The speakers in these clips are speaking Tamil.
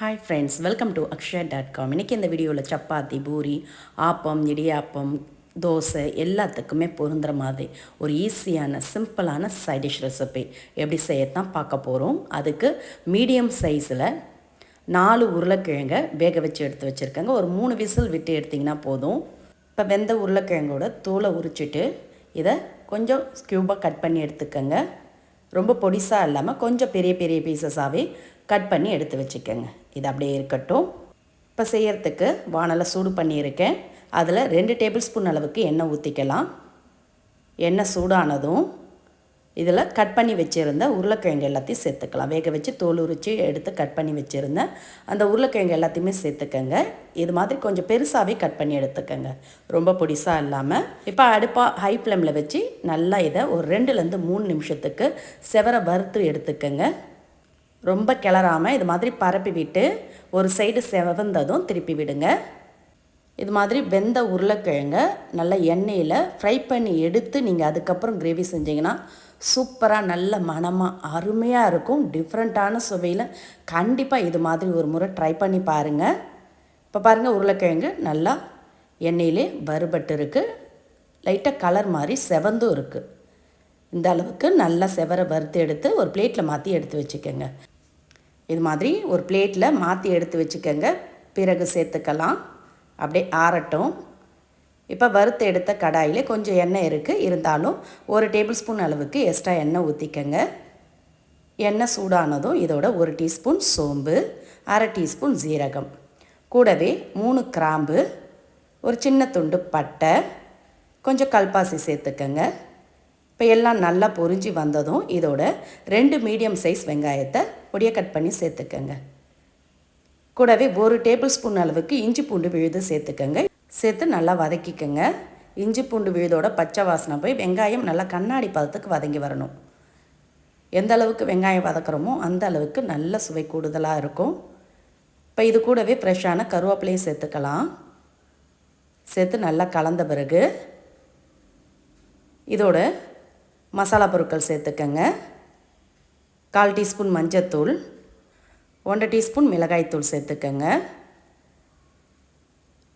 ஹாய் ஃப்ரெண்ட்ஸ், வெல்கம் டு அக்ஷயா.com. இன்றைக்கி இந்த வீடியோவில் சப்பாத்தி, பூரி, ஆப்பம், இடியாப்பம், தோசை எல்லாத்துக்குமே பொருந்துகிற மாதிரி ஒரு ஈஸியான சிம்பிளான சைட் டிஷ் ரெசிபி எப்படி செய்யத்தான் பார்க்க போகிறோம். அதுக்கு மீடியம் சைஸில் 4 உருளைக்கிழங்கை வேக வச்சு எடுத்து வச்சுருக்கேங்க. ஒரு 3 விசில் விட்டு எடுத்திங்கன்னா போதும். இப்போ வெந்த உருளைக்கிழங்கோட தோலை உரிச்சிட்டு இதை கொஞ்சம் க்யூபாக கட் பண்ணி எடுத்துக்கோங்க. ரொம்ப பொடிசாக இல்லாமல் கொஞ்சம் பெரிய பெரிய பீசஸாகவே கட் பண்ணி எடுத்து வச்சுக்கோங்க. இது அப்படியே இருக்கட்டும். இப்போ செய்கிறதுக்கு வானலை சூடு பண்ணியிருக்கேன். அதில் 2 டேபிள் ஸ்பூன் அளவுக்கு எண்ணெய் ஊற்றிக்கலாம். எண்ணெய் சூடானதும் இதில் கட் பண்ணி வச்சுருந்த உருளைக்கிழங்கு எல்லாத்தையும் சேர்த்துக்கலாம். வேக வச்சு தோல் உரித்து எடுத்து கட் பண்ணி வச்சுருந்தேன் அந்த உருளைக்கிழங்கு எல்லாத்தையுமே சேர்த்துக்கங்க. இது மாதிரி கொஞ்சம் பெருசாகவே கட் பண்ணி எடுத்துக்கோங்க, ரொம்ப பொடிசாக இல்லாமல். இப்போ அடுப்பாக ஹை ஃப்ளேமில் வச்சு நல்லா இதை ஒரு 2லேருந்து 3 நிமிஷத்துக்கு செவர வறுத்து எடுத்துக்கங்க. ரொம்ப கிளறாமல் இது மாதிரி பரப்பி விட்டு ஒரு சைடு செவந்ததும் திருப்பி விடுங்க. இது மாதிரி வெந்த உருளைக்கிழங்க நல்லா எண்ணெயில் ஃப்ரை பண்ணி எடுத்து நீங்கள் அதுக்கப்புறம் கிரேவி செஞ்சிங்கன்னா சூப்பராக நல்ல மணமாக அருமையாக இருக்கும். டிஃப்ரெண்ட்டான சுவையில் கண்டிப்பாக இது மாதிரி ஒரு முறை ட்ரை பண்ணி பாருங்கள். இப்போ பாருங்கள், உருளைக்கிழங்கு நல்லா எண்ணெயிலே வறுபட்டு இருக்குது. லைட்டாக கலர் மாதிரி செவந்தும் இருக்குது. இந்த அளவுக்கு நல்லா செவர வறுத்து எடுத்து ஒரு பிளேட்டில் மாற்றி எடுத்து வச்சுக்கோங்க. இது மாதிரி ஒரு பிளேட்டில் மாற்றி எடுத்து வச்சுக்கோங்க. பிறகு சேர்த்துக்கலாம். அப்படியே ஆறட்டும். இப்போ வறுத்து எடுத்த கடாயிலே கொஞ்சம் எண்ணெய் இருக்குது, இருந்தாலும் 1 டேபிள் ஸ்பூன் அளவுக்கு எக்ஸ்ட்ரா எண்ணெய் ஊற்றிக்கங்க. எண்ணெய் சூடானதும் இதோட 1 டீஸ்பூன் சோம்பு, 1/2 டீஸ்பூன் ஜீரகம், கூடவே 3 கிராம்பு, ஒரு சின்ன துண்டு பட்டை, கொஞ்சம் கல்பாசி சேர்த்துக்கங்க. இப்போ எல்லாம் நல்லா பொரிஞ்சு வந்ததும் இதோட 2 மீடியம் சைஸ் வெங்காயத்தை பொடியை கட் பண்ணி சேர்த்துக்கங்க. கூடவே 1 டேபிள் ஸ்பூன் அளவுக்கு இஞ்சி பூண்டு விழுது சேர்த்துக்கங்க. சேர்த்து நல்லா வதக்கிக்கங்க. இஞ்சி பூண்டு விழுதோட பச்சை வாசனை போய் வெங்காயம் நல்லா கண்ணாடி பதத்துக்கு வதங்கி வரணும். எந்த அளவுக்கு வெங்காயம் வதக்குறோமோ அந்த அளவுக்கு நல்ல சுவை கூடுதலாக இருக்கும். இப்போ இது கூடவே ஃப்ரெஷ்ஷான கருவேப்பிலையும் சேர்த்துக்கலாம். சேர்த்து நல்லா கலந்த பிறகு இதோட மசாலா பொருட்கள் சேர்த்துக்கங்க. 1/4 டீஸ்பூன் மஞ்சத்தூள், 1 டீஸ்பூன் மிளகாய்த்தூள் சேர்த்துக்கங்க.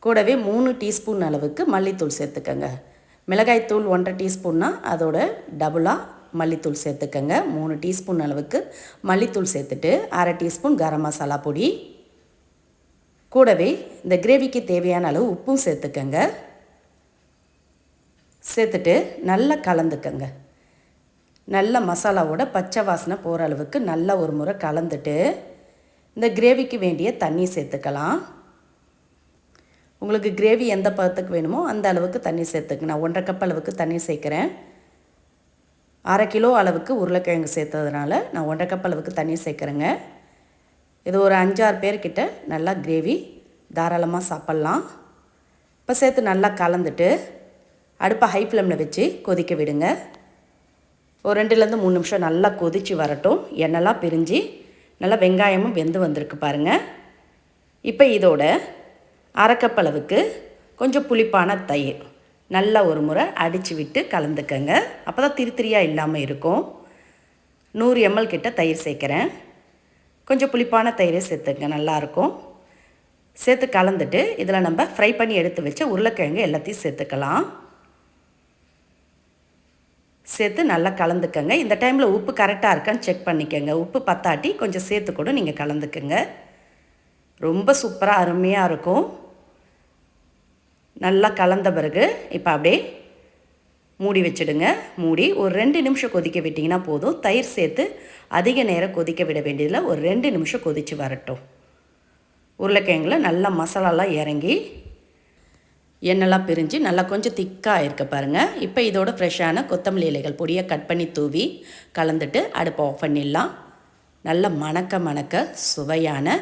கூடவே 3 டீஸ்பூன் அளவுக்கு மல்லித்தூள் சேர்த்துக்கங்க. மிளகாய்த்தூள் 1/2 டீஸ்பூன்னா அதோட டபுளாக மல்லித்தூள் சேர்த்துக்கங்க. 3 டீஸ்பூன் அளவுக்கு மல்லித்தூள் சேர்த்துட்டு 1/2 டீஸ்பூன் கரம் மசாலா பொடி, கூடவே இந்த கிரேவிக்கு தேவையான அளவு உப்பும் சேர்த்துக்கங்க. சேர்த்துட்டு நல்லா கலந்துக்கங்க. நல்ல மசாலாவோட பச்சை வாசனை போகிற அளவுக்கு நல்லா ஒரு முறை கலந்துட்டு இந்த கிரேவிக்கு வேண்டிய தண்ணி சேர்த்துக்கலாம். உங்களுக்கு கிரேவி எந்த பதத்துக்கு வேணுமோ அந்த அளவுக்கு தண்ணி சேர்த்துக்கு. நான் 1/2 கப் அளவுக்கு தண்ணி சேர்க்குறேன். 1/2 கிலோ அளவுக்கு உருளைக்கிழங்கு சேர்த்ததுனால நான் 1/2 கப் அளவுக்கு தண்ணி சேர்க்குறேங்க. இது ஒரு 5-6 பேர்கிட்ட நல்லா கிரேவி தாராளமாக சாப்பிட்லாம். இப்போ சேர்த்து நல்லா கலந்துட்டு அடுப்பை ஹை ஃப்ளேமில் வச்சு கொதிக்க விடுங்க. ஒரு 2லேருந்து 3 நிமிஷம் நல்லா கொதித்து வரட்டும். எண்ணெய்லாம் பிரிஞ்சு நல்லா வெங்காயமும் வெந்து வந்திருக்கு பாருங்கள். இப்போ இதோட 1/2 கப் அளவுக்கு கொஞ்சம் புளிப்பான தயிர் நல்லா ஒரு முறை அடித்து விட்டு கலந்துக்கங்க. அப்போ தான் திரித்திரியாக இல்லாமல் இருக்கும். 100 ml கிட்ட தயிர் சேர்க்குறேன். கொஞ்சம் புளிப்பான தயிரை சேர்த்துங்க, நல்லாயிருக்கும். சேர்த்து கலந்துட்டு இதில் நம்ம ஃப்ரை பண்ணி எடுத்து வச்ச உருளைக்கிழங்கு எல்லாத்தையும் சேர்த்துக்கலாம். சேர்த்து நல்லா கலந்துக்கங்க. இந்த டைமில் உப்பு கரெக்டாக இருக்கான்னு செக் பண்ணிக்கோங்க. உப்பு பத்தாட்டி கொஞ்சம் சேர்த்து கூட நீங்கள் கலந்துக்குங்க. ரொம்ப சூப்பராக அருமையாக இருக்கும். நல்லா கலந்த பிறகு இப்போ அப்படியே மூடி வச்சுடுங்க. மூடி ஒரு 2 நிமிஷம் கொதிக்க விட்டிங்கன்னா போதும். தயிர் சேர்த்து அதிக நேரம் கொதிக்க விட வேண்டியதில் ஒரு 2 நிமிஷம் கொதித்து வரட்டும். உருளைக்கிழங்குல நல்லா மசாலாலாம் இறங்கி எண்ணெய்லாம் பிரிஞ்சு நல்லா கொஞ்சம் திக்காக இருக்க பாருங்கள். இப்போ இதோட ஃப்ரெஷ்ஷான கொத்தமல்லி இலைகள் பொடியை கட் பண்ணி தூவி கலந்துட்டு அடுப்பை ஆஃப் பண்ணிடலாம். நல்லா மணக்க சுவையான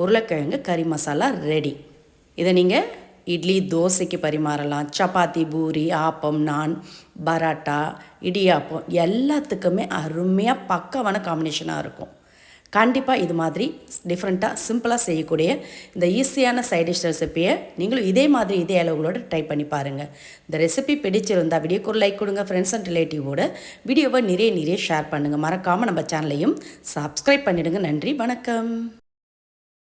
உருளைக்கிழங்கு கறி மசாலா ரெடி. இதை நீங்கள் இட்லி, தோசைக்கு பரிமாறலாம். சப்பாத்தி, பூரி, ஆப்பம், நான், பராட்டா, இடியாப்பம் எல்லாத்துக்குமே அருமையாக பக்காவான காம்பினேஷனாக இருக்கும். கண்டிப்பாக இது மாதிரி டிஃப்ரெண்ட்டாக சிம்பிளாக செய்யக்கூடிய இந்த ஈஸியான சைட் டிஷ் ரெசிப்பியை நீங்களும் இதே மாதிரி இதே அளவுகளோடு ட்ரை பண்ணி பாருங்கள். இந்த ரெசிபி பிடிச்சிருந்தால் வீடியோக்கு ஒரு லைக் கொடுங்க. ஃப்ரெண்ட்ஸ் அண்ட் ரிலேட்டிவோட வீடியோவை நிறைய ஷேர் பண்ணுங்கள். மறக்காமல் நம்ம சேனலையும் சப்ஸ்கிரைப் பண்ணிவிடுங்க. நன்றி, வணக்கம்.